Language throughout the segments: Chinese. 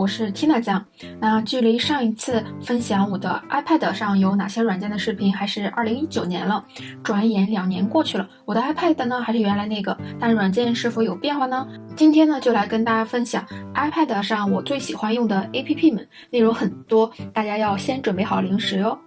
是 Tina 酱。那距离上一次分享我的 iPad 上有哪些软件的视频还是2019年了，转眼2年过去了，我的 iPad 呢还是原来那个，但软件是否有变化呢？今天呢就来跟大家分享 iPad 上我最喜欢用的 APP 们，内容很多，大家要先准备好零食哟。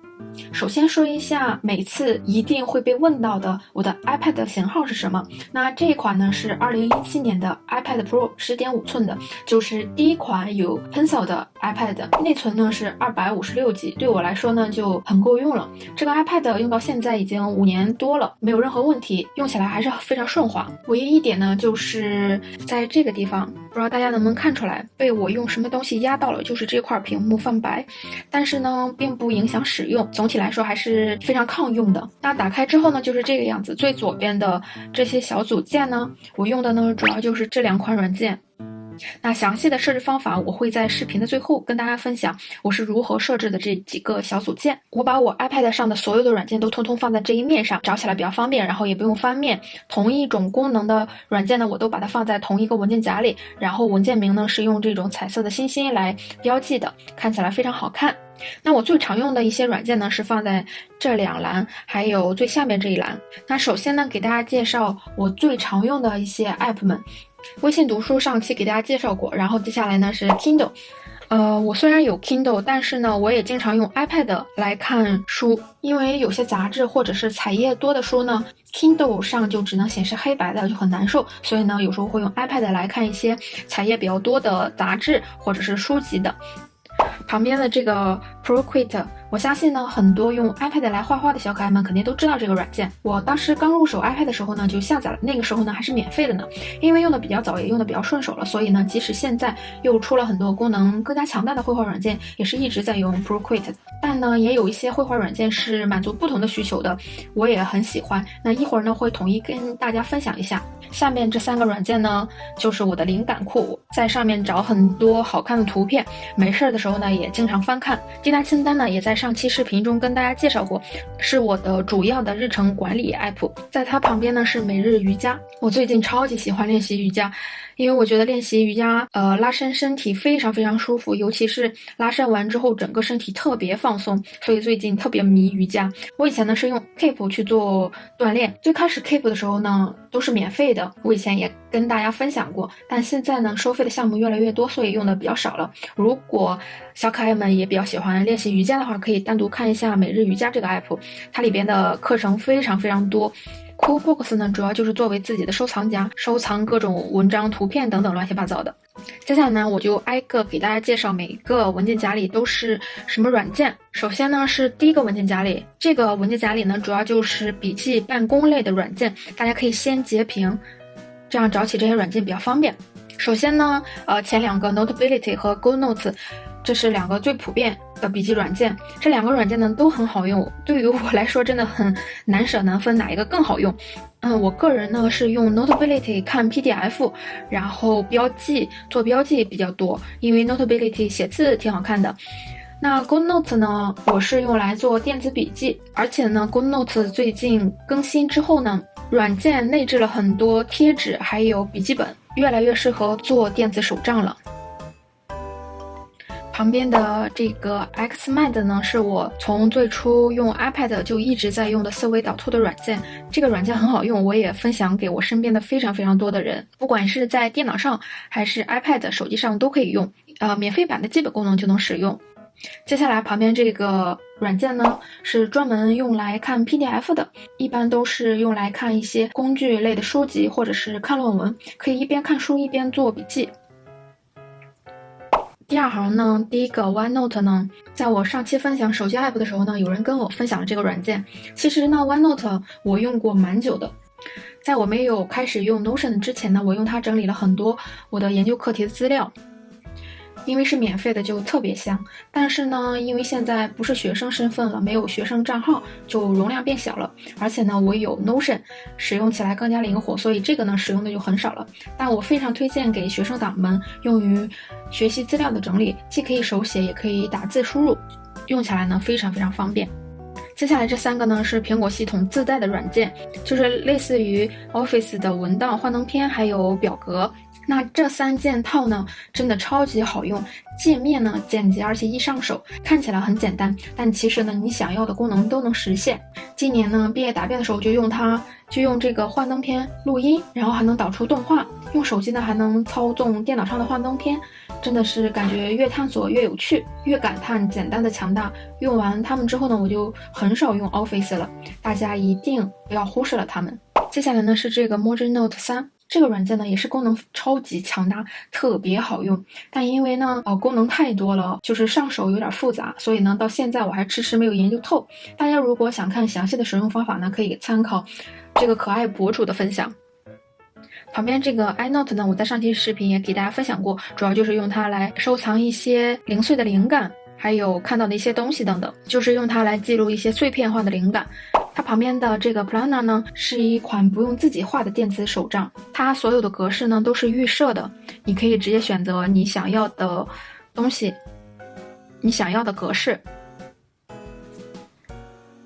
首先说一下每次一定会被问到的我的 iPad 的型号是什么。那这一款呢是2017年的 iPad Pro 10.5寸的，就是第一款有 Pencil 的 iPad， 内存呢是256G， 对我来说呢就很够用了。这个 iPad 用到现在已经5年多了，没有任何问题，用起来还是非常顺滑。唯一一点呢就是在这个地方，不知道大家能不能看出来，被我用什么东西压到了，就是这块屏幕泛白，但是呢并不影响使用，总体来说还是非常抗用的。那打开之后呢就是这个样子，最左边的这些小组件呢，我用的呢主要就是这2款软件。那详细的设置方法我会在视频的最后跟大家分享我是如何设置的这几个小组件。我把我 iPad 上的所有的软件都通通放在这一面上，找起来比较方便，然后也不用翻面。同一种功能的软件呢，我都把它放在同一个文件夹里，然后文件名呢是用这种彩色的星星来标记的，看起来非常好看。那我最常用的一些软件呢是放在这2栏，还有最下面这一栏。那首先呢给大家介绍我最常用的一些 app 们。微信读书上期给大家介绍过，然后接下来呢是 Kindle。我虽然有 Kindle， 但是呢我也经常用 iPad 来看书，因为有些杂志或者是彩页多的书呢 Kindle 上就只能显示黑白的，就很难受，所以呢有时候会用 iPad 来看一些彩页比较多的杂志或者是书籍的。旁边的这个 Procreate， 我相信呢很多用 iPad 来画画的小可爱们肯定都知道这个软件。我当时刚入手 iPad 的时候呢就下载了，那个时候呢还是免费的呢，因为用的比较早也用的比较顺手了，所以呢即使现在又出了很多功能更加强大的绘画软件，也是一直在用 Procreate。 但呢也有一些绘画软件是满足不同的需求的，我也很喜欢，那一会儿呢会统一跟大家分享一下。下面这3个软件呢就是我的灵感库，在上面找很多好看的图片，没事的时候呢也经常翻看。滴答清单呢也在上期视频中跟大家介绍过，是我的主要的日程管理 app。 在它旁边呢是每日瑜伽，我最近超级喜欢练习瑜伽，因为我觉得练习瑜伽拉伸身体非常非常舒服，尤其是拉伸完之后整个身体特别放松，所以最近特别迷瑜伽。我以前呢是用 Keep 去做锻炼，最开始 Keep 的时候呢都是免费的，我以前也跟大家分享过，但现在呢收费的项目越来越多，所以用的比较少了。如果小可爱们也比较喜欢练习瑜伽的话，可以单独看一下每日瑜伽这个 app， 它里边的课程非常非常多。Coolbox 呢主要就是作为自己的收藏夹，收藏各种文章、图片等等乱七八糟的。接下来呢我就挨个给大家介绍每个文件夹里都是什么软件。首先呢是第一个文件夹里，这个文件夹里呢主要就是笔记办公类的软件，大家可以先截屏，这样找起这些软件比较方便。首先呢前2个 Notability 和 GoodNotes， 这是2个最普遍的笔记软件，这2个软件呢都很好用，对于我来说真的很难舍难分哪一个更好用。我个人呢是用 Notability 看 PDF， 然后做标记比较多，因为 Notability 写字挺好看的。那 GoodNotes 呢我是用来做电子笔记，而且呢 GoodNotes 最近更新之后呢，软件内置了很多贴纸还有笔记本，越来越适合做电子手账了。旁边的这个 Xmind 呢是我从最初用 iPad 就一直在用的思维导图的软件，这个软件很好用，我也分享给我身边的非常非常多的人，不管是在电脑上还是 iPad 手机上都可以用，免费版的基本功能就能使用。接下来旁边这个软件呢是专门用来看 PDF 的，一般都是用来看一些工具类的书籍或者是看论文，可以一边看书一边做笔记。第2行呢，第一个 OneNote 呢，在我上期分享手机 app 的时候呢，有人跟我分享了这个软件。其实呢 OneNote 我用过蛮久的，在我没有开始用 Notion 之前呢，我用它整理了很多我的研究课题的资料，因为是免费的就特别香。但是呢因为现在不是学生身份了，没有学生账号，就容量变小了，而且呢我有 Notion， 使用起来更加灵活，所以这个呢使用的就很少了。但我非常推荐给学生党们用于学习资料的整理，既可以手写也可以打字输入，用起来呢非常非常方便。接接下来这3个呢是苹果系统自带的软件，就是类似于 Office 的文档、幻灯片还有表格。那这3件套呢真的超级好用，界面呢简洁而且易上手，看起来很简单，但其实呢你想要的功能都能实现。今年呢毕业答辩的时候就用这个幻灯片录音，然后还能导出动画，用手机呢还能操纵电脑上的幻灯片，真的是感觉越探索越有趣，越感叹简单的强大。用完它们之后呢，我就很少用 Office 了，大家一定不要忽视了它们。接下来呢是这个 Moji Note 3。这个软件呢也是功能超级强大，特别好用，但因为呢功能太多了，就是上手有点复杂，所以呢到现在我还迟迟没有研究透。大家如果想看详细的使用方法呢，可以参考这个可爱博主的分享。旁边这个 iNote 呢，我在上期视频也给大家分享过，主要就是用它来收藏一些零碎的灵感，还有看到的一些东西等等，就是用它来记录一些碎片化的灵感。它旁边的这个 Planner 呢，是一款不用自己画的电子手账，它所有的格式呢都是预设的，你可以直接选择你想要的东西，你想要的格式，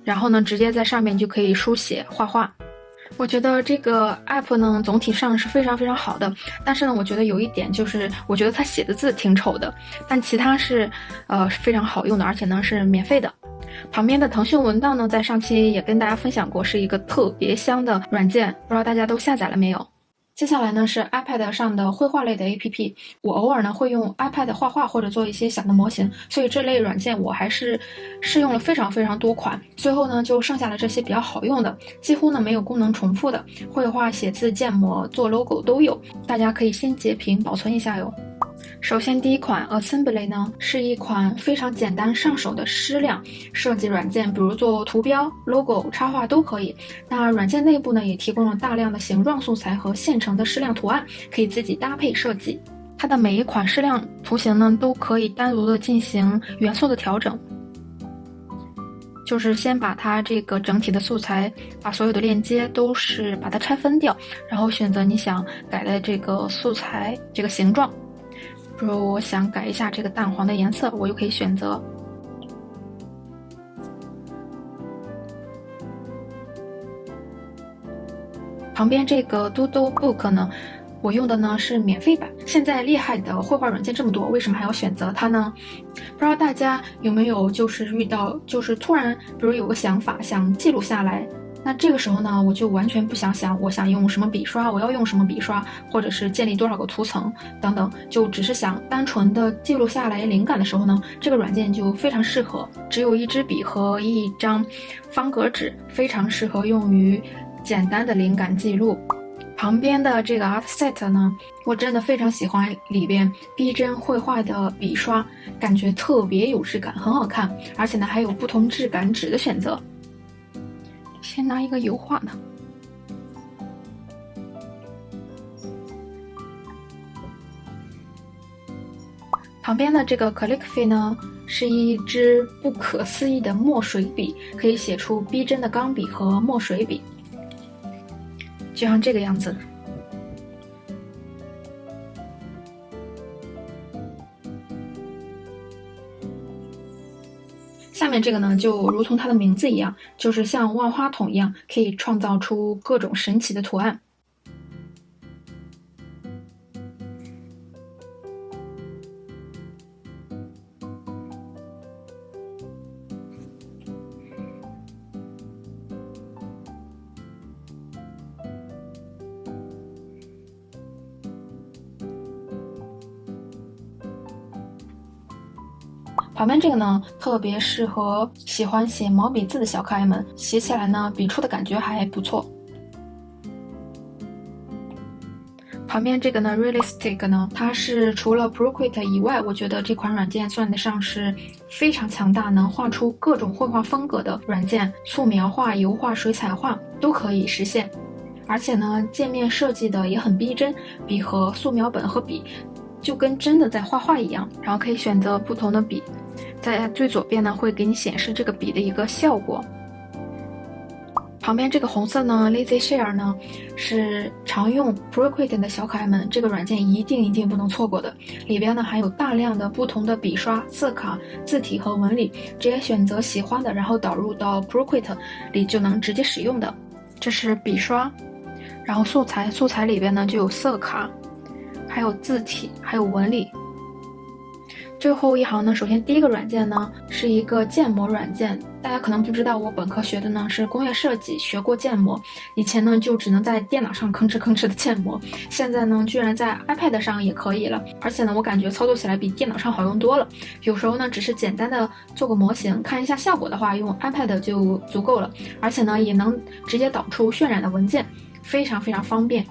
然后呢直接在上面就可以书写画画。我觉得这个 app 呢总体上是非常非常好的，但是呢我觉得有一点就是我觉得它写的字挺丑的，但其他是非常好用的，而且呢是免费的。旁边的腾讯文档呢，在上期也跟大家分享过，是一个特别香的软件，不知道大家都下载了没有。接下来呢是 iPad 上的绘画类的 APP， 我偶尔呢会用 iPad 画画或者做一些小的模型，所以这类软件我还是试用了非常非常多款，最后呢就剩下了这些比较好用的，几乎呢没有功能重复的，绘画、写字、建模、做 logo 都有，大家可以先截屏保存一下哟。首先第一款 Assembly 呢是一款非常简单上手的矢量设计软件，比如做图标、logo、插画都可以。那软件内部呢也提供了大量的形状素材和现成的矢量图案，可以自己搭配设计。它的每一款矢量图形呢都可以单独的进行元素的调整，就是先把它这个整体的素材，把所有的链接都是把它拆分掉，然后选择你想改的这个素材这个形状。比如我想改一下这个淡黄的颜色，我就可以选择。旁边这个 Doodlebook 呢，我用的呢是免费版。现在厉害的绘画软件这么多，为什么还要选择它呢？不知道大家有没有就是遇到，就是突然比如有个想法想记录下来，那这个时候呢，我就完全不想我想用什么笔刷，我要用什么笔刷，或者是建立多少个图层等等，就只是想单纯的记录下来灵感的时候呢，这个软件就非常适合。只有一支笔和一张方格纸，非常适合用于简单的灵感记录。旁边的这个 Artset 呢，我真的非常喜欢里边逼真绘画的笔刷，感觉特别有质感，很好看，而且呢还有不同质感纸的选择。先拿一个油画呢。旁边的这个 Calligraphy 呢，是一支不可思议的墨水笔，可以写出逼真的钢笔和墨水笔，就像这个样子。下面这个呢，就如同它的名字一样，就是像万花筒一样，可以创造出各种神奇的图案。旁边这个呢，特别适合喜欢写毛笔字的小可爱们，写起来呢，笔触的感觉还不错。旁边这个呢 ，Realistic 呢，它是除了 Procreate 以外，我觉得这款软件算得上是非常强大，能画出各种绘画风格的软件，素描画、油画、水彩画都可以实现。而且呢，界面设计的也很逼真，笔和素描本和笔就跟真的在画画一样，然后可以选择不同的笔。在最左边呢，会给你显示这个笔的一个效果。旁边这个红色呢 Lazy Share 呢是常用 Procreate 的小可爱们，这个软件一定不能错过的。里边呢含有大量的不同的笔刷、色卡、字体和纹理，直接选择喜欢的，然后导入到 Procreate 里就能直接使用的。这是笔刷，然后素材里边呢就有色卡，还有字体，还有纹理。最后一行呢，首先第一个软件呢是一个建模软件，大家可能不知道，我本科学的呢是工业设计，学过建模，以前呢就只能在电脑上吭哧的建模，现在呢居然在 iPad 上也可以了，而且呢我感觉操作起来比电脑上好用多了。有时候呢只是简单的做个模型，看一下效果的话，用 iPad 就足够了，而且呢也能直接导出渲染的文件，非常方便。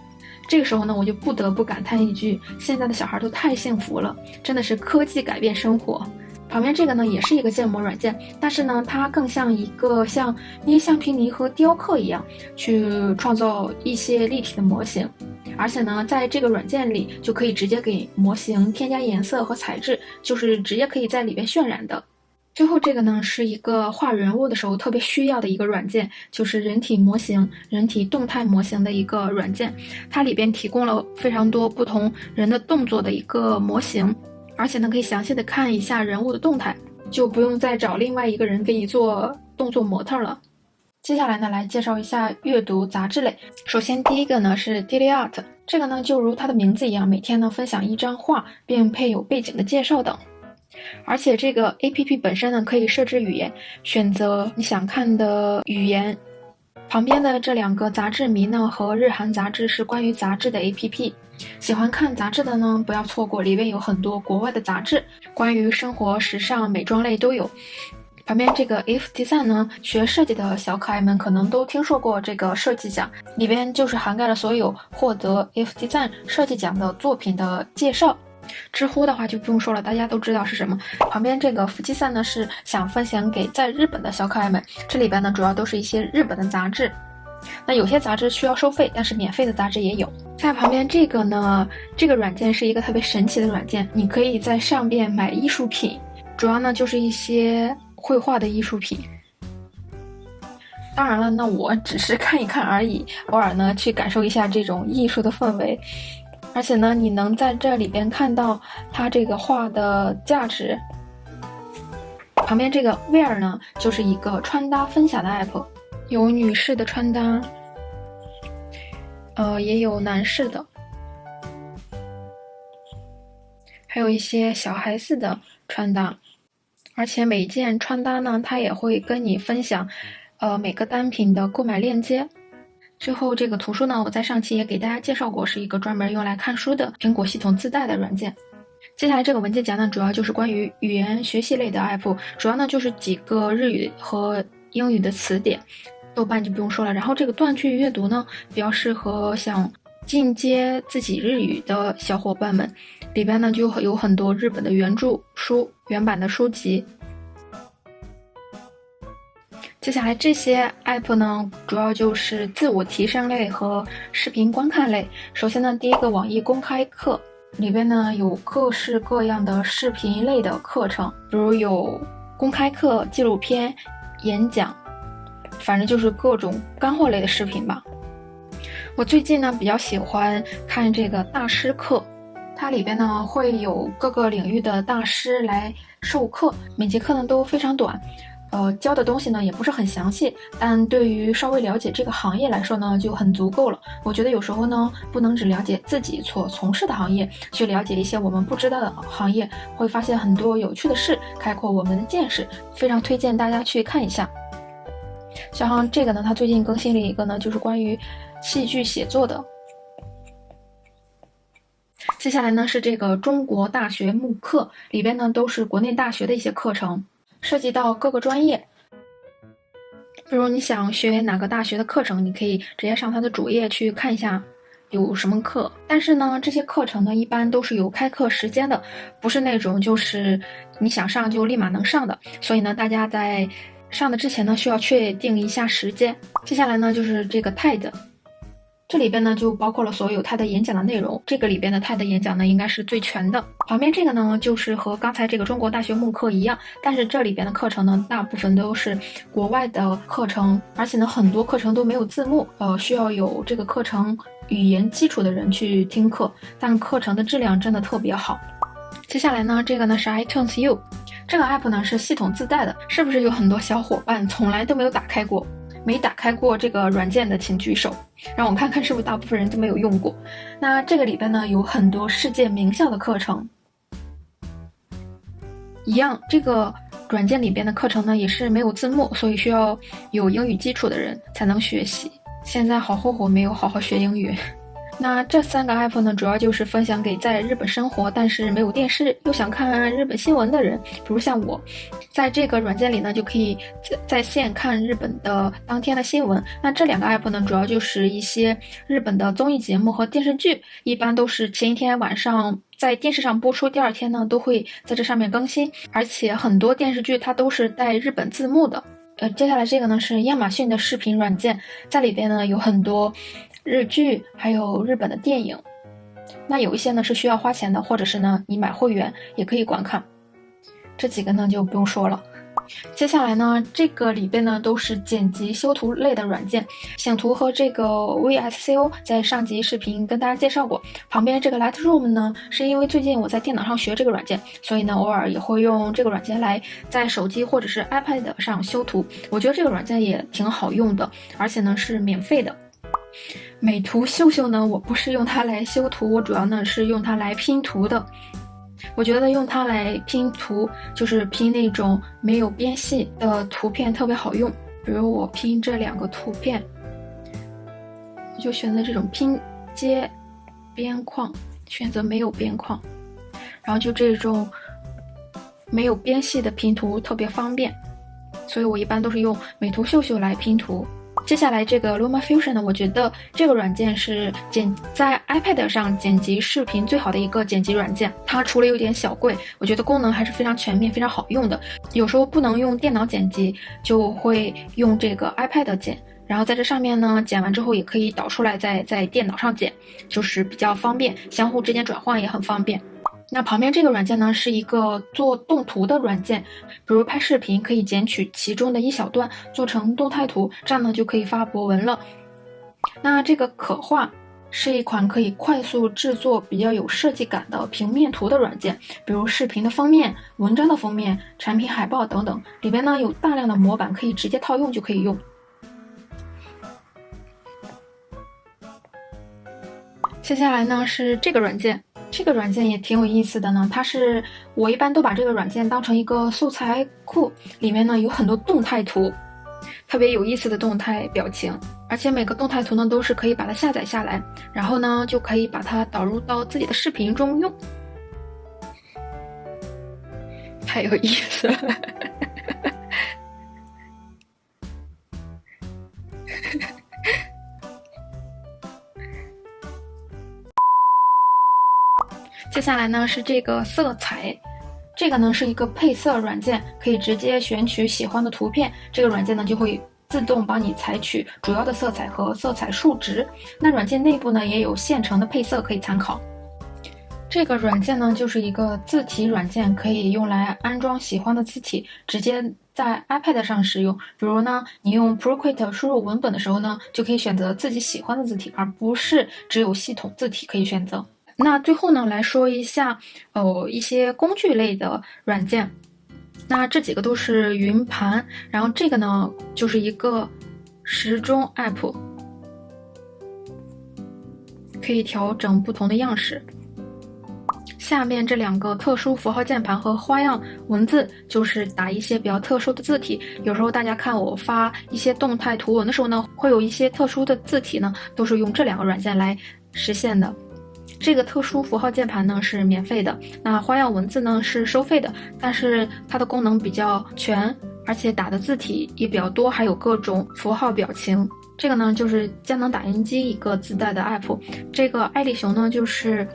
这个时候呢，我就不得不感叹一句，现在的小孩都太幸福了，真的是科技改变生活。旁边这个呢，也是一个建模软件，但是呢，它更像一个像捏橡皮泥和雕刻一样，去创造一些立体的模型。而且呢，在这个软件里就可以直接给模型添加颜色和材质，就是直接可以在里边渲染的。最后这个呢是一个画人物的时候特别需要的一个软件，就是人体模型、人体动态模型的一个软件。它里边提供了非常多不同人的动作的一个模型，而且呢可以详细的看一下人物的动态，就不用再找另外一个人给你做动作模特了。接下来呢来介绍一下阅读杂志类。首先第一个呢是 Daily Art， 这个呢就如它的名字一样，每天呢分享一张画，并配有背景的介绍等。而且这个 APP 本身呢可以设置语言，选择你想看的语言。旁边的这两个杂志迷呢和日韩杂志是关于杂志的 APP， 喜欢看杂志的呢不要错过，里面有很多国外的杂志，关于生活、时尚、美妆类都有。旁边这个 If Design 呢，学设计的小可爱们可能都听说过这个设计奖，里边就是涵盖了所有获得 If Design 设计奖的作品的介绍。知乎的话就不用说了，大家都知道是什么。旁边这个福基散呢是想分享给在日本的小可爱们，这里边呢主要都是一些日本的杂志，那有些杂志需要收费，但是免费的杂志也有。在旁边这个呢，这个软件是一个特别神奇的软件，你可以在上边买艺术品，主要呢就是一些绘画的艺术品。当然了，那我只是看一看而已，偶尔呢去感受一下这种艺术的氛围。而且呢，你能在这里边看到它这个画的价值。旁边这个 Wear 呢，就是一个穿搭分享的 app， 有女士的穿搭，也有男士的，还有一些小孩子的穿搭。而且每件穿搭呢，它也会跟你分享，每个单品的购买链接。最后这个图书呢，我在上期也给大家介绍过，是一个专门用来看书的苹果系统自带的软件。接下来这个文件夹呢，主要就是关于语言学习类的 app， 主要呢就是几个日语和英语的词典，豆瓣就不用说了。然后这个断句阅读呢，比较适合想进阶自己日语的小伙伴们，里边呢就有很多日本的原著书、原版的书籍。接下来这些 app 呢，主要就是自我提升类和视频观看类。首先呢，第一个网易公开课，里边呢有各式各样的视频类的课程，比如有公开课、纪录片、演讲，反正就是各种干货类的视频吧。我最近呢比较喜欢看这个大师课，它里边呢会有各个领域的大师来授课，每节课呢都非常短。教的东西呢也不是很详细，但对于稍微了解这个行业来说呢就很足够了。我觉得有时候呢不能只了解自己所从事的行业，去了解一些我们不知道的行业，会发现很多有趣的事，开阔我们的见识，非常推荐大家去看一下。像这个呢，它最近更新了一个呢，就是关于戏剧写作的。接下来呢是这个中国大学慕课，里边呢都是国内大学的一些课程，涉及到各个专业。比如你想学哪个大学的课程，你可以直接上它的主页去看一下有什么课。但是呢，这些课程呢一般都是有开课时间的，不是那种就是你想上就立马能上的。所以呢，大家在上的之前呢需要确定一下时间。接下来呢就是这个 TED，这里边呢就包括了所有他的演讲的内容，这个里边的他的演讲呢应该是最全的。旁边这个呢就是和刚才这个中国大学慕课一样，但是这里边的课程呢大部分都是国外的课程，而且呢很多课程都没有字幕，需要有这个课程语言基础的人去听课，但课程的质量真的特别好。接下来呢这个呢是 iTunes U， 这个 app 呢是系统自带的，是不是有很多小伙伴从来都没有打开过？没打开过这个软件的请举手，让我看看是不是大部分人都没有用过。那这个里边呢有很多世界名校的课程，一样这个软件里边的课程呢也是没有字幕，所以需要有英语基础的人才能学习。现在好后悔没有好好学英语。那这3个 app 呢主要就是分享给在日本生活但是没有电视又想看日本新闻的人，比如像我，在这个软件里呢就可以在线看日本的当天的新闻。那这2个 app 呢主要就是一些日本的综艺节目和电视剧，一般都是前一天晚上在电视上播出，第2天呢都会在这上面更新，而且很多电视剧它都是带日本字幕的。接下来这个呢是亚马逊的视频软件，在里边呢有很多日剧还有日本的电影，那有一些呢是需要花钱的，或者是呢你买会员也可以观看，这几个呢就不用说了。接下来呢这个里边呢都是剪辑修图类的软件，显图和这个 VSCO 在上集视频跟大家介绍过。旁边这个 Lightroom 呢是因为最近我在电脑上学这个软件，所以呢偶尔也会用这个软件来在手机或者是 iPad 上修图，我觉得这个软件也挺好用的，而且呢是免费的。美图秀秀呢我不是用它来修图，我主要呢是用它来拼图的。我觉得用它来拼图就是拼那种没有边系的图片特别好用，比如我拼这2个图片，我就选择这种拼接边框，选择没有边框，然后就这种没有边系的拼图特别方便，所以我一般都是用美图秀秀来拼图。接下来这个 LumaFusion 呢，我觉得这个软件是在 iPad 上剪辑视频最好的一个剪辑软件。它除了有点小贵，我觉得功能还是非常全面非常好用的。有时候不能用电脑剪辑，就会用这个 iPad 剪，然后在这上面呢剪完之后也可以导出来在电脑上剪，就是比较方便，相互之间转换也很方便。那旁边这个软件呢是一个做动图的软件，比如拍视频可以剪取其中的一小段做成动态图，这样呢就可以发博文了。那这个可画是一款可以快速制作比较有设计感的平面图的软件，比如视频的封面、文章的封面、产品海报等等，里边呢有大量的模板可以直接套用就可以用。接下来呢是这个软件，这个软件也挺有意思的呢，我一般都把这个软件当成一个素材库，里面呢有很多动态图，特别有意思的动态表情，而且每个动态图呢都是可以把它下载下来，然后呢就可以把它导入到自己的视频中用，太有意思了。接下来呢是这个色彩，这个呢是一个配色软件，可以直接选取喜欢的图片，这个软件呢就会自动帮你采取主要的色彩和色彩数值。那软件内部呢也有现成的配色可以参考。这个软件呢就是一个字体软件，可以用来安装喜欢的字体，直接在 iPad 上使用。比如呢你用 Procreate 输入文本的时候呢，就可以选择自己喜欢的字体，而不是只有系统字体可以选择。那最后呢来说一下一些工具类的软件，那这几个都是云盘，然后这个呢就是一个时钟 app， 可以调整不同的样式。下面这2个特殊符号键盘和花样文字就是打一些比较特殊的字体，有时候大家看我发一些动态图文的时候呢，会有一些特殊的字体呢，都是用这2个软件来实现的。这个特殊符号键盘呢是免费的，那花样文字呢是收费的，但是它的功能比较全，而且打的字体也比较多，还有各种符号表情。这个呢就是佳能打印机一个自带的 app， 这个爱丽熊呢就是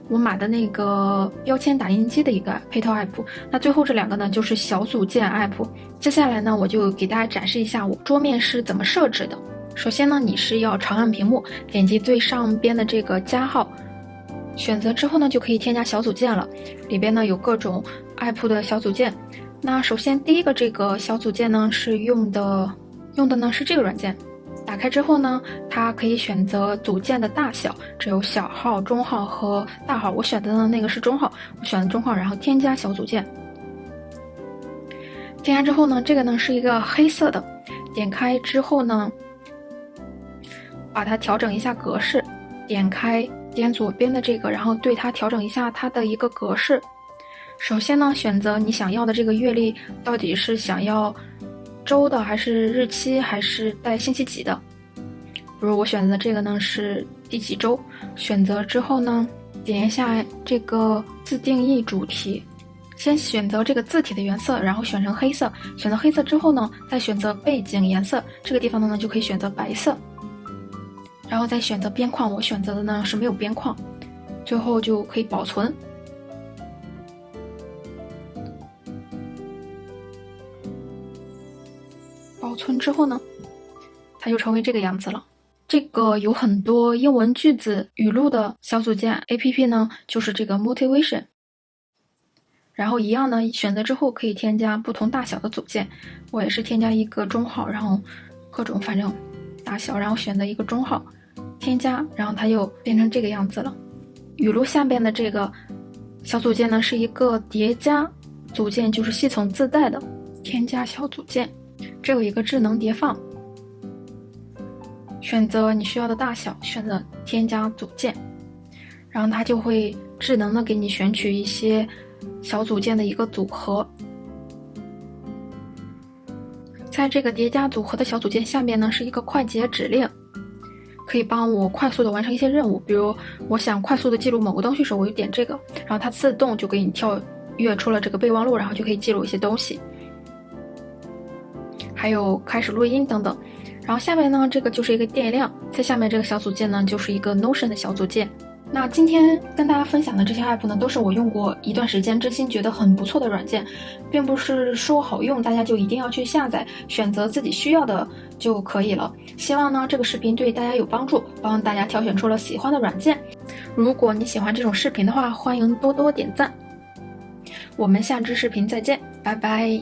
我买的那个标签打印机的一个配套 app。 那最后这2个呢就是小组件 app。 接下来呢我就给大家展示一下我桌面是怎么设置的。首先呢，你是要长按屏幕，点击最上边的这个加号，选择之后呢，就可以添加小组件了。里边呢有各种 app 的小组件。那首先第一个这个小组件呢是用的呢是这个软件。打开之后呢，它可以选择组件的大小，只有小号、中号和大号。我选的呢那个是中号，我选的中号，然后添加小组件。添加之后呢，这个呢是一个黑色的，点开之后呢，把它调整一下格式，点左边的这个，然后对它调整一下它的一个格式。首先呢，选择你想要的这个月历，到底是想要周的还是日期还是带星期几的。比如我选择这个呢是第几周，选择之后呢，点一下这个自定义主题，先选择这个字体的原色，然后选成黑色。选择黑色之后呢，再选择背景颜色，这个地方呢就可以选择白色，然后再选择边框，我选择的呢是没有边框，最后就可以保存。保存之后呢，它就成为这个样子了。这个有很多英文句子语录的小组件 APP 呢，就是这个 Motivation。然后一样呢，选择之后可以添加不同大小的组件，我也是添加一个中号，然后各种反正大小，然后选择一个中号，添加，然后它又变成这个样子了。语录下边的这个小组件呢，是一个叠加组件，就是系统自带的添加小组件。这有一个智能叠放，选择你需要的大小，选择添加组件，然后它就会智能的给你选取一些小组件的一个组合。在这个叠加组合的小组件下面呢，是一个快捷指令，可以帮我快速的完成一些任务。比如我想快速的记录某个东西时，我就点这个，然后它自动就给你跳跃出了这个备忘录，然后就可以记录一些东西，还有开始录音等等。然后下面呢，这个就是一个电量，在下面这个小组件呢，就是一个 Notion 的小组件。那今天跟大家分享的这些 app 呢，都是我用过一段时间，真心觉得很不错的软件，并不是说好用大家就一定要去下载，选择自己需要的就可以了。希望呢这个视频对大家有帮助，帮大家挑选出了喜欢的软件。如果你喜欢这种视频的话，欢迎多多点赞。我们下支视频再见，拜拜。